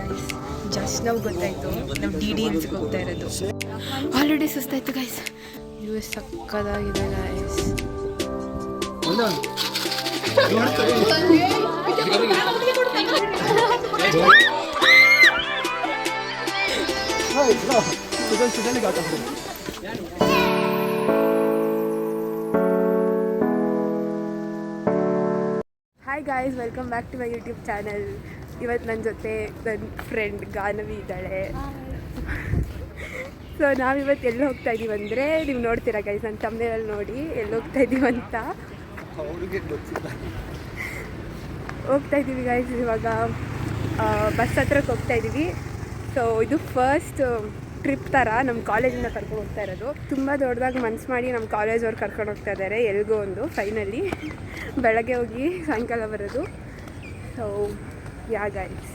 Guys just ನಾವು ಗೊತ್ತಾಯಿತು ನಾವು DDLಸ್ಗೆ ಹೋಗ್ತಾ ಇರೋದು. ಆಲ್ರೆಡಿ ಸುಸ್ತಾಯಿತು ಗೈಸ್. US ಸಕ್ಕದಾಗಿದೆ guys. Hi guys, welcome back to my YouTube channel. ಇವತ್ತು ನನ್ನ ಜೊತೆ ನನ್ನ ಫ್ರೆಂಡ್ ಗಾನವಿ ಇದ್ದಾಳೆ. ಸೊ ನಾವಿವತ್ತು ಎಲ್ಲಿ ಹೋಗ್ತಾ ಇದ್ದೀವಿ ಅಂದರೆ, ನೀವು ನೋಡ್ತೀರಾ ಗೈಸ್ ನನ್ನ ತಮ್ಮನೇರಲ್ಲಿ ನೋಡಿ ಎಲ್ಲಿ ಹೋಗ್ತಾ ಇದ್ದೀವಿ ಅಂತ. ಹೋಗ್ತಾ ಇದ್ದೀವಿ ಗೈಸ್, ಇವಾಗ ಬಸ್ ಹತ್ರಕ್ಕೆ ಹೋಗ್ತಾ ಇದ್ದೀವಿ. ಸೊ ಇದು ಫಸ್ಟ್ ಟ್ರಿಪ್ ಥರ ನಮ್ಮ ಕಾಲೇಜಿಂದ ಕರ್ಕೊಂಡು ಹೋಗ್ತಾ ಇರೋದು. ತುಂಬ ದೊಡ್ಡದಾಗಿ ಮನ್ಸು ಮಾಡಿ ನಮ್ಮ ಕಾಲೇಜವ್ರು ಕರ್ಕೊಂಡು ಹೋಗ್ತಾ ಇದ್ದಾರೆ ಎಲ್ಗೋ ಒಂದು. ಫೈನಲಿ ಬೆಳಗ್ಗೆ ಹೋಗಿ ಸಾಯಂಕಾಲ ಬರೋದು. ಸೊ ಯಾ ಗೈಸ್,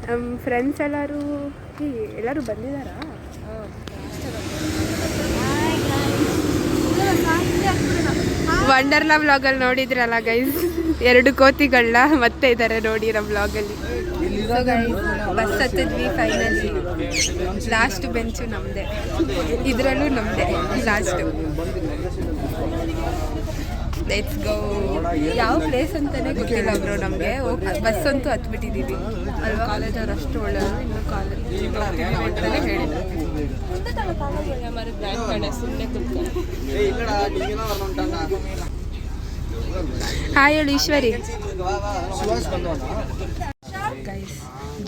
ನಮ್ಮ ಫ್ರೆಂಡ್ಸ್ ಎಲ್ಲರೂ ಬಂದಿದ್ದಾರಾ? ವಂಡರ್ಲಾ ವ್ಲಾಗಲ್ಲಿ ನೋಡಿದ್ರಲ್ಲ ಗೈಸ್, 2 ಕೋತಿಗಳನ್ನ ಮತ್ತೆ ಇದ್ದಾರೆ ನೋಡಿ ನಮ್ಮ ವ್ಲಾಗಲ್ಲಿ. ಸೊ ಗೈಸ್ ಬಸ್ ಹತ್ತಿದ್ವಿ ಫೈನಲಿ. ಲಾಸ್ಟ್ ಬೆಂಚು ನಮ್ಮದೇ, ಇದರಲ್ಲೂ ನಮ್ಮದೇ ಲಾಸ್ಟು. Let's go. ಯಾವ ಪ್ಲೇಸ್ ಅಂತಲೇ ಗೊತ್ತಿಲ್ಲ ಬ್ರೋ ನಮಗೆ. ಬಸ್ ಅಂತೂ ಹತ್ಬಿಟ್ಟಿದ್ದೀವಿ ಅಲ್ವಾ. ಕಾಲೇಜವ್ರು ಅಷ್ಟು ಒಳ್ಳೆಯವರು, ಇನ್ನು ಕಾಲೇಜ್ ಅಂತಲೇ ಹೇಳಿದ್ರು. ಹಾಯ್ ಹೇಳು ಈಶ್ವರಿ. ಗೈಸ್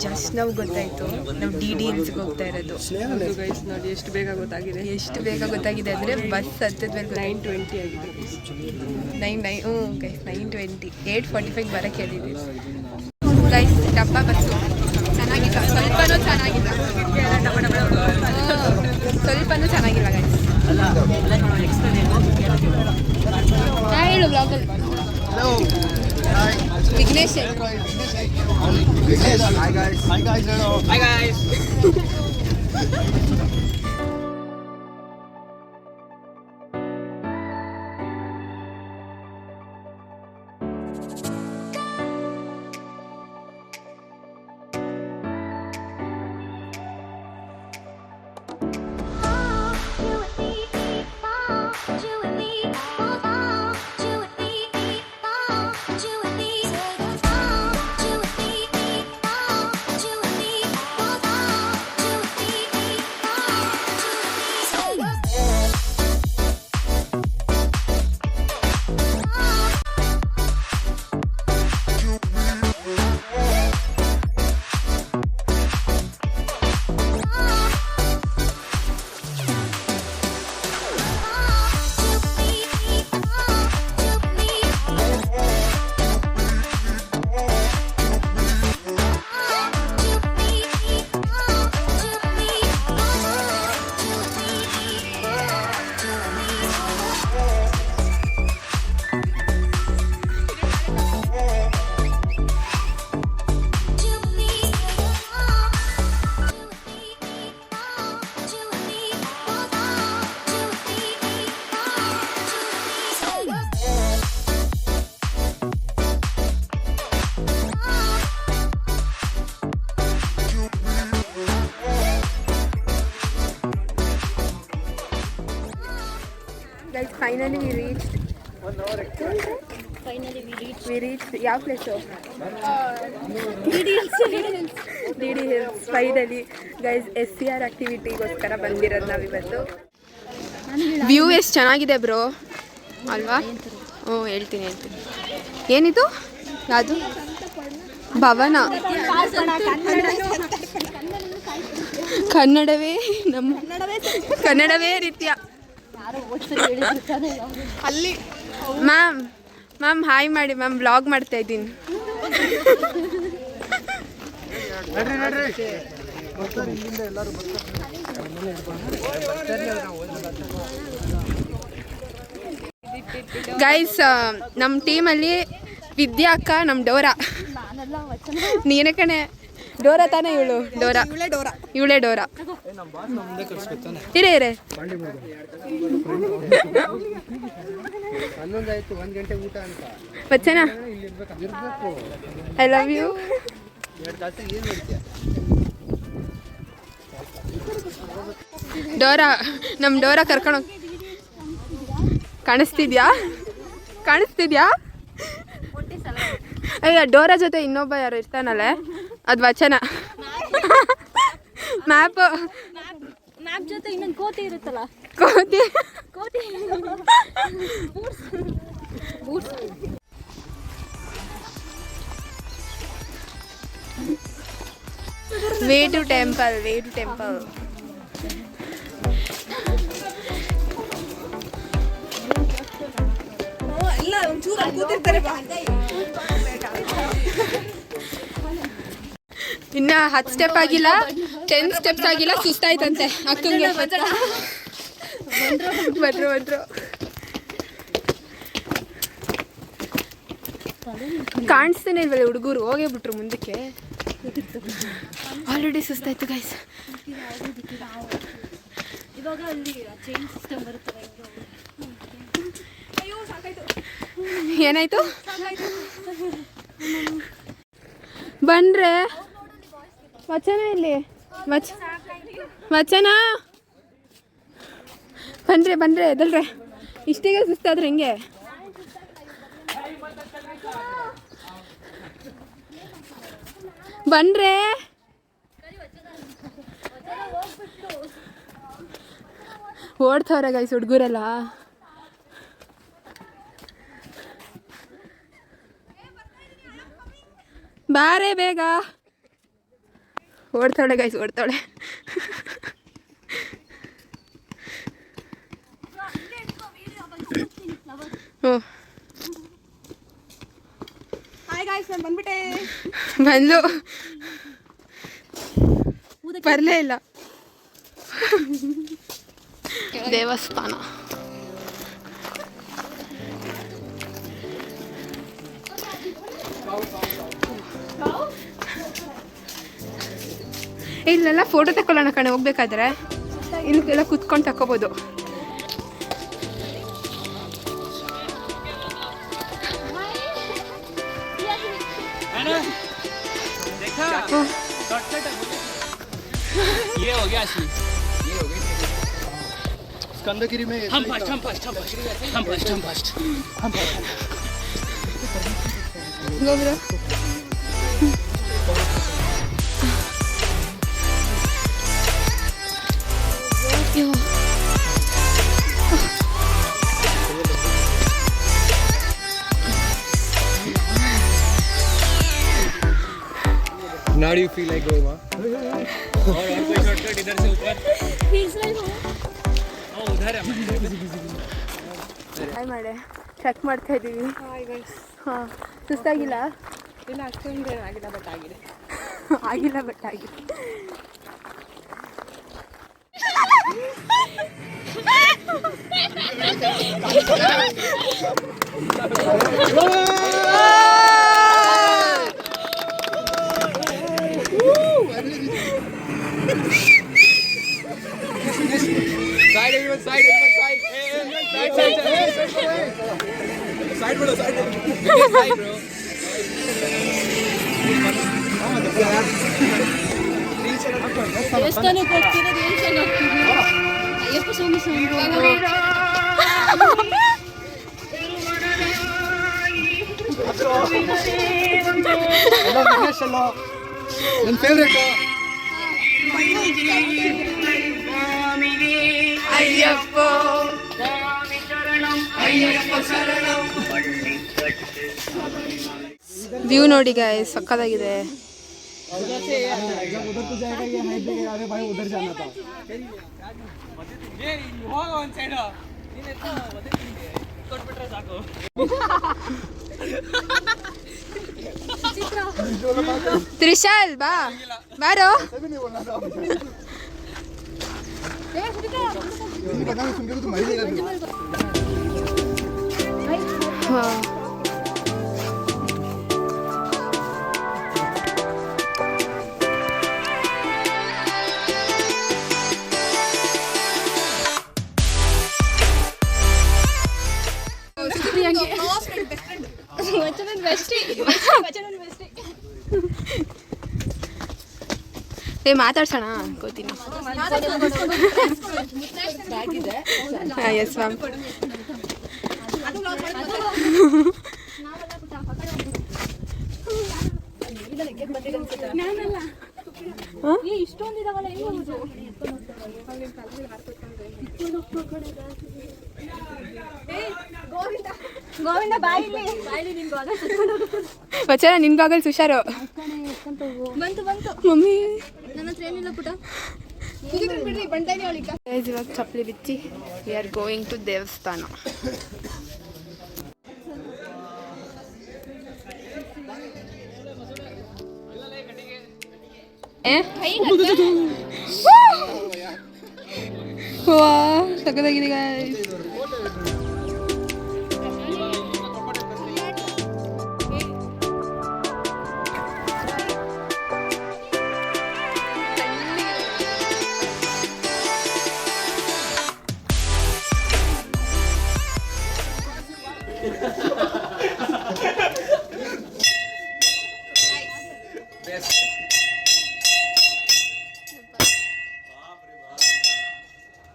ಜಸ್ಟ್ ನಾವು ಗೊತ್ತಾಯಿತು ನಾವು DDLಸ್ಗೆ ಹೋಗ್ತಾ ಇರೋದು. ಗೈಸ್ ನೋಡಿ ಎಷ್ಟು ಬೇಗ ಗೊತ್ತಾಗಿದೆ ಅಂದರೆ ಬಸ್ ಹತ್ತಿದ್ಮೇಲೆ 9:20 ಆಗಿದೆ. 9:20 8:45 ಬರೋಕ್ಕೆ ಹೇಳಿದ್ವಿ ಗೈಸ್. ಡಬ್ಬ ಬಸ್ಸು ಚೆನ್ನಾಗಿಲ್ಲ, ಸ್ವಲ್ಪನೂ ಚೆನ್ನಾಗಿಲ್ಲ ಗೈಸ್. ಹೇಳು ಬ್ಲಾಗಲ್ಲಿ. Vignesh. Hi guys. Guys, finally we reached. We reached. ಯಾವ place? DD Hills. Finally guys SCR ಆಕ್ಟಿವಿಟಿಗೋಸ್ಕರ ಬಂದಿರೋದು ನಾವಿವತ್ತು. ವ್ಯೂ ಎಷ್ಟು ಚೆನ್ನಾಗಿದೆ ಬ್ರೋ ಅಲ್ವಾ? ಹೇಳ್ತೀನಿ. ಏನಿದು? ಯಾವುದು? ಭವನ. ಕನ್ನಡವೇ ರೀತಿಯ ಅಲ್ಲಿ. ಮ್ಯಾಮ್ ಹಾಯ್ ಮಾಡಿ ಮ್ಯಾಮ್, ಬ್ಲಾಗ್ ಮಾಡ್ತಾ ಇದ್ದೀನಿ. ಗೈಸ್ ನಮ್ಮ ಟೀಮಲ್ಲಿ ವಿದ್ಯಾ ಅಕ್ಕ, ನಮ್ಮ ಡೋರಾ. ನೀನೇ ಕಣೆ ಡೋರಾ ತಾನೇ ಇವಳು. ಇವಳೇ ಡೋರಾ. ಇರೇ ವಚನ, ಐ ಲವ್ ಯು. ಡೋರಾ, ನಮ್ಮ ಡೋರಾ ಕರ್ಕೊಂಡೋಗಿ. ಕಾಣಿಸ್ತಿದ್ಯಾ? ಅಯ್ಯ, ಡೋರಾ ಜೊತೆ ಇನ್ನೊಬ್ಬ ಯಾರು ಇರ್ತಾನಲ್ಲೇ, ಅದು ವಚನ. ಮ್ಯಾಪ್ ಜೊತೆ ಇನ್ನೊಂದು ಕೋತಿ ಇರುತ್ತಲ್ಲ, ಕೋತಿ. Way to temple. ಇನ್ನ 10 ಸ್ಟೆಪ್ ಆಗಿಲ್ಲ, 10 ಸ್ಟೆಪ್ಸ್ ಆಗಿಲ್ಲ, ಸುಸ್ತಾಯ್ತಂತೆ ಅಕ್ಕಂಗೆ. ಬಂದ್ರು ಕಾಣಿಸ್ತಾನೆ ಇಲ್ವಲ್ಲ ಹುಡುಗರು, ಹೋಗೇ ಬಿಟ್ರು ಮುಂದಕ್ಕೆ. ಆಲ್ರೆಡಿ ಸುಸ್ತಾಯ್ತು ಗೈಸ್. ಇವಾಗ ಅಲ್ಲಿ ಚೈನ್ ಸಿಸ್ಟಮ್ ಬರುತ್ತಲ್ಲ. ಏನಾಯ್ತು? ಬನ್ರೆ ವಚನ ಇಲ್ಲಿ, ವಚನ ಬನ್ರೆ ಎದಲ್ರೆ. ಇಷ್ಟಿಗೆ ಸುಸ್ತಾದ್ರೆ ಹೆಂಗೆ? ಬನ್ರೆ. ಓಡ್ತವ್ರೆ ಗೈಸ್ ಹುಡುಗರೆಲ್ಲ. ಬಾರೇ ಬೇಗ. ಓಡ್ತಾಳೆ ಗೈಸ್, ಓಡ್ತಾಳೆ. ಬಂದ್ಲು, ಬರಲೇ ಇಲ್ಲ. ದೇವಸ್ಥಾನ. ಇಲ್ಲೆಲ್ಲ ಫೋಟೋ ತಗೊಳ್ಳೋಣ ಕಣೆ, ಹೋಗ್ಬೇಕಾದ್ರೆ ಇಲ್ಲೆಲ್ಲ ಕುತ್ಕೊಂಡು ತಗೋಬೋದು. ये हो गया असली, ये हो गई स्कंदगिरी में हम first गोब्रो Now do you feel like going, huh? और कोई शॉर्टकट इधर से ऊपर उधर है. ಹಾಯ್ ಮಾಡೆ, ಚೆಕ್ ಮಾಡ್ತಾ ಇದ್ದೀವಿ. ಹಾಂ, ಸುಸ್ತಾಗಿಲ್ಲ? ಇಲ್ಲ, ಅಷ್ಟೊಂದು ಆಗಿಲ್ಲ, ಬಟ್ ಆಗಿದೆ. ಆಗಿಲ್ಲ ಬಟ್ ಆಗಿದೆ. Side bro. ದೇವಸ್ಥಾನಕ್ಕೆ ಹೋಗ್ತಿರೋದು ಏನು ಚೆನ್ನಾಗ್ತಿದೆ. ಅಯ್ಯಪ್ಪ ಸ್ವಾಮಿ ನನ್ನ ಫೇವ್ರೇಟ್ ಅಯ್ಯಪ್ಪ ವ್ಯೂ ನೋಡಿ ಗಾಯ್ಸ್, ಸಕ್ಕತ್ತಾಗಿದೆ. ತ್ರಿಶಾಲ್ ಬಾ ಬಾರೋ. ಮಾತಾಡ್ಸೋಣ ಅನ್ಕೋತೀನಿ. Yes ma'am. ಇಷ್ಟೊಂದಿದಾವಲ್ಲ ಗೋವಿಂದ ಬಾಯಿಲಿ ವಚನ ನಿನ್ ಗಾಗಲ್ಸ್ ಹುಷಾರು. ಬಂತು ಮಮ್ಮಿ ನನ್ನ ಹತ್ರ ಏನಿಲ್ಲ ಪುಟ. ಇವಾಗ ಚಪ್ಪಲಿ ಬಿಚ್ಚಿ ವಿ ಆರ್ ಗೋಯಿಂಗ್ ಟು ದೇವಸ್ಥಾನ. ಸಕ್ಕದಾಗಿದೆ guys.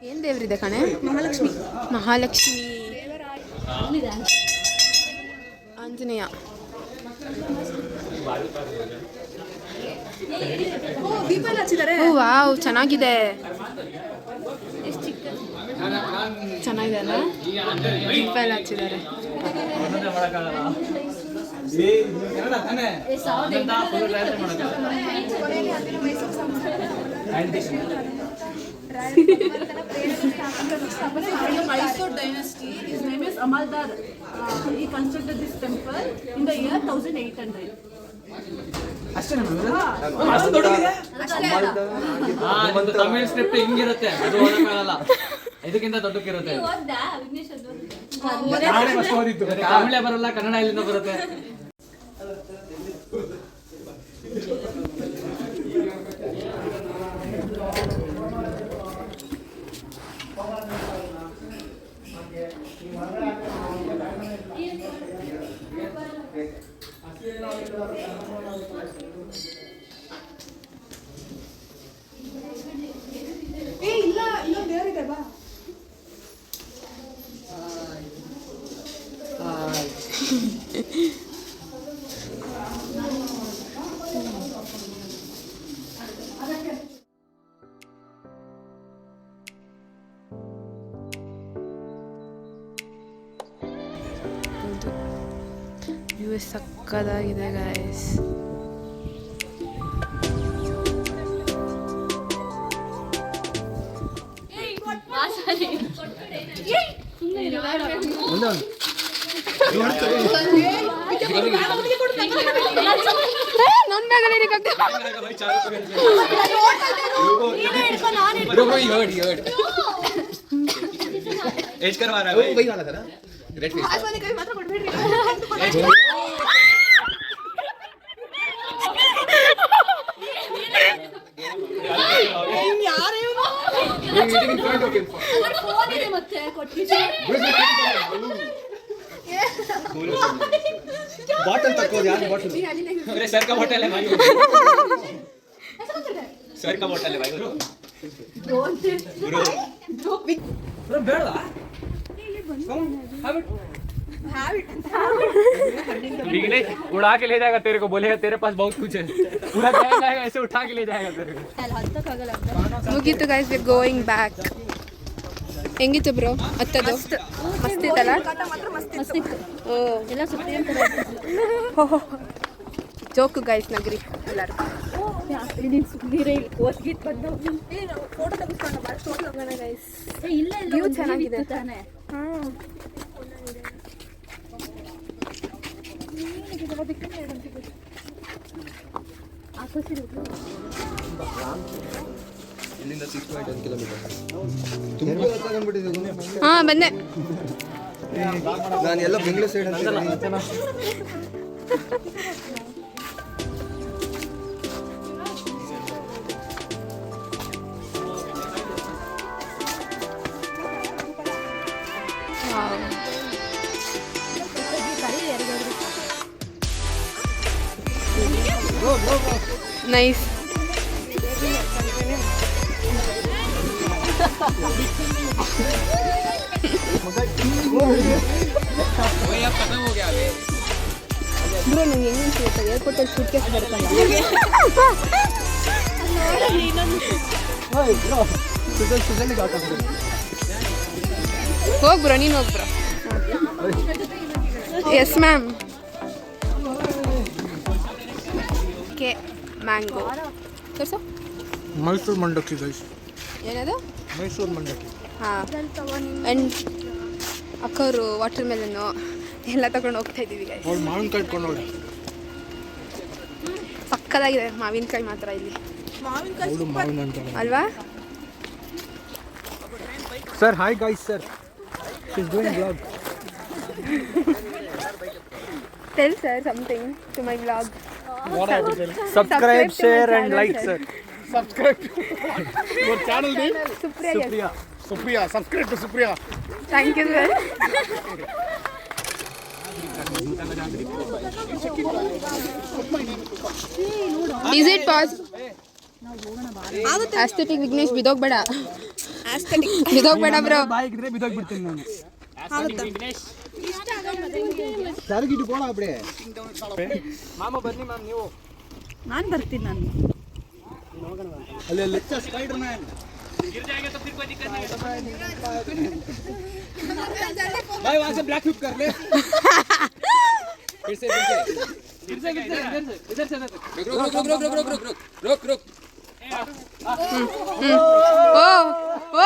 ಏನ್ ದೇವ್ರಿದೆ ಕಣೆ? ಮಹಾಲಕ್ಷ್ಮಿ ಆಂಜನೇಯ. ವಾವ್ ಚೆನ್ನಾಗಿದೆ ಅಲ್ಲ? ದೀಪ ಎಲ್ಲ ಹಚ್ಚಿದ್ದಾರೆ. Mysore dynasty. His name is Amaldar. He constructed this temple in the year 1800. Tamil script ಹಿಂಗಿರುತ್ತೆ, ಅದು ಓದಕ್ಕಾಗಲ್ಲ, ಇದಕ್ಕಿಂತ ದೊಡ್ಡಕ್ಕಿರುತ್ತೆ. ತಮಿಳೇ ಬರಲ್ಲ, ಕನ್ನಡ ಇಲ್ಲಿಂದ ಬರುತ್ತೆ. View ಸಕ್ಕದಾಗಿದೆ guys. एज करवा रहा है भाई, वही वाला था ना, रेड फेस वाले कभी मात्र कोडबेड ಯಾರು ಇವನು? ಫೋನ್ ಇದೆ ಮತ್ತೆ ಕೊಟ್ಟಿದ್ದೆ. ಬಾಟಲ್ ತಕ್ಕೋ ಯಾರು ಬಾಟಲ್? मेरे सर का बोतल है भाई, सर का बोतल है भाई ब्रो. ब्रो बेड़ दा बिगले उड़ा के ले जाएगा तेरे को, बोलेगा तेरे पास बहुत कुछ है, पूरा जाएगा ऐसे उठा के ले जाएगा तेरे को. ಮುಗೀತು ಗೈಸ್, ವಿ ಗೋಯಿಂಗ್ ಬ್ಯಾಕ್. ಹೆಂಗಿತ್ತು ಬ್ರೋ ಹತ್ತದು? ಮಸ್ತ್ ಇತ್ತಲ್ಲ? ಎಲ್ಲ ಸುತ್ತಿ ಅಂತ ಜೋಕು ಗೈಸ್, ನಗರಿ ಎಲ್ಲರೂ. ಫೋಟೋ ತೆಗೆಸ್ಕೊಂಡು ಗೈಸ್. ಇಲ್ಲ ವ್ಯೂ ಚೆನ್ನಾಗಿದೆ ತಾನೆ. ಇಲ್ಲಿಂದ 6.1 ಕಿಲೋಮೀಟರ್. ತುಂಬಾ ಹತ್ತಾಗ್ಬಿಟ್ಟಿದೆ. ಹಾ ಬಂದೆ. ನಾನು ಎಲ್ಲ ಬೆಂಗಳೂರು ಸೈಡ್ ಅಂತ ನೈಸ್. ಬ್ರೋ ನಂಗೆ ಹೆಂಗೆ ಅನ್ಸುತ್ತೆ ಏರ್ಪೋರ್ಟಲ್ಲಿ ಸೂಟ್ ಕೇಸ್ ಬರುತ್ತಲ್ಲ ಹೋಗ್ ಬ್ರೋ ನೀನು ಹೋಗ್ bro yes ma'am K mango ತೋರಿಸು ಮೈಸೂರು ಮಂಡಕ್ಕಿ ಗೈಸ್, ಏನದು ಮೈಸೂರು ಮಂಡಕ್ಕಿ. ಹಾಂ ಆ್ಯಂಡ್ ಅಕ್ಕವರು ವಾಟರ್ ಮೆಲನ್ನು ಎಲ್ಲ ತಗೊಂಡು ಹೋಗ್ತಾ ಇದ್ದೀವಿ ಗೈಸ್. ಅವ್ಳು ಮಾವಿನಕಾಯಿ ಇಟ್ಕೊಂಡವಳೆ. ಸಕ್ಕದಾಗಿದೆ ಮಾವಿನಕಾಯಿ ಮಾತ್ರ ಇಲ್ಲಿ ಅವಳು ಮಾವಿನ ಅಂತಾಳೆ. ಅಲ್ವಾ? Sir hi guys sir, she is doing vlog. Tell sir something to my vlog. Subscribe, share and like sir. Subscribe to your channel name? Supriya. Supriya. Subscribe to Supriya. Thank you sir. Is it possible? Aesthetic Vignesh ಬಿದೋಗ್ಬೇಡ. ಬಿದೋಗ್ಬೇಡ bro. ಬಾಯಿಗಿದ್ರೆ ಬಿದ್ದೋಗ್ಬಿಡ್ತೀನಿ ನಾನು. ಯಾರಿಗಿಟ್ಟು ಬೋಳ ಅಬ್ಡೆ ಮಾಮ ಬನ್ನಿ ma'am ನೀವು. ನಾನು ಬರ್ತೀನಿ. ನಾನು ಅಲ್ಲಿ ಅಲ್ಲಿ ಸ್ಪೈಡರ್ ಮ್ಯಾನ್ भाई वहां से ब्लैक हुक कर ले. फिर से इधर से रुक. ಓ ಓ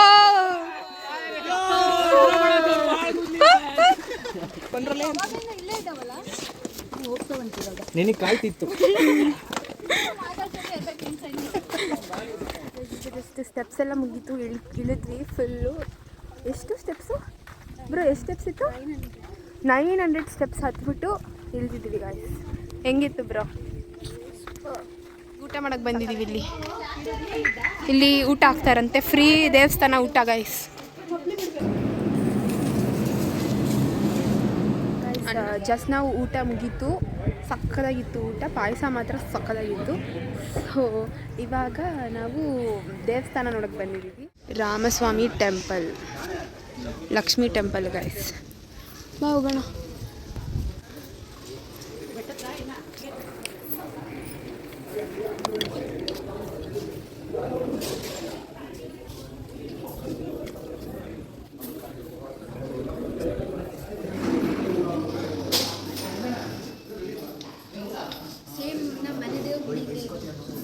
ನಿನಗೆ ಕಾಯ್ತಿತ್ತು. ಜಸ್ಟ್ ಸ್ಟೆಪ್ಸ್ ಎಲ್ಲ ಮುಗೀತು. ಇಳಿದ್ವಿ ಫುಲ್ಲು. ಎಷ್ಟು ಸ್ಟೆಪ್ಸು ಬ್ರೋ? ಎಷ್ಟು ಸ್ಟೆಪ್ಸ್ ಇತ್ತು? 900 ಸ್ಟೆಪ್ಸ್ ಹತ್ಬಿಟ್ಟು ಇಳಿದಿದ್ದೀವಿ ಗಾಯ್ಸ್. ಹೆಂಗಿತ್ತು ಬ್ರೋ? ಊಟ ಮಾಡಕ್ಕೆ ಬಂದಿದ್ದೀವಿ ಇಲ್ಲಿ ಊಟ ಹಾಕ್ತಾರಂತೆ, ಫ್ರೀ ದೇವಸ್ಥಾನ ಊಟ ಗಾಯ್ಸ್. ಜಸ್ಟ್ ನಾವು ಊಟ ಮುಗೀತು, ಸಕ್ಕದಾಗಿತ್ತು ಊಟ. ಪಾಯಸ ಮಾತ್ರ ಸಕ್ಕದಾಗಿತ್ತು. ಸೊ ಇವಾಗ ನಾವು ದೇವಸ್ಥಾನ ನೋಡೋಕ್ಕೆ ಬಂದಿದ್ದೀವಿ. Ramaswamy temple, Lakshmi temple guys. ಬಾ ಹೋಗೋಣ.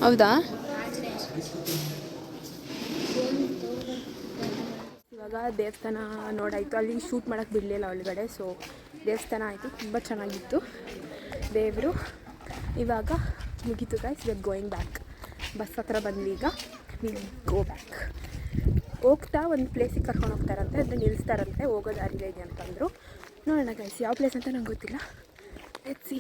ಹೌದಾ? ಇವಾಗ ದೇವಸ್ಥಾನ ನೋಡಾಯಿತು. ಅಲ್ಲಿ ಶೂಟ್ ಮಾಡೋಕ್ಕೆ ಬಿಡಲಿಲ್ಲ ಒಳಗಡೆ. ಸೊ ದೇವಸ್ಥಾನ ಆಯಿತು, ತುಂಬ ಚೆನ್ನಾಗಿತ್ತು ದೇವರು. ಇವಾಗ ಮುಗೀತು guys, we are going back. Bus ಹತ್ರ ಬಂದ್ವಿ. ಈಗ ವಿಲ್ ಗೋ ಬ್ಯಾಕ್. ಹೋಗ್ತಾ ಒಂದು ಪ್ಲೇಸಿಗೆ ಕರ್ಕೊಂಡು ಹೋಗ್ತಾರಂತೆ, ಅದನ್ನ ನಿಲ್ಲಿಸ್ತಾರಂತೆ. ಹೋಗೋ ದಾರಿಲಿ ಇದೆ ಅಂತಂದರು. ನೋಡೋಣ ಗೈಸ್, ಯಾವ ಪ್ಲೇಸ್ ಅಂತ ನಂಗೆ ಗೊತ್ತಿಲ್ಲ. Let's see.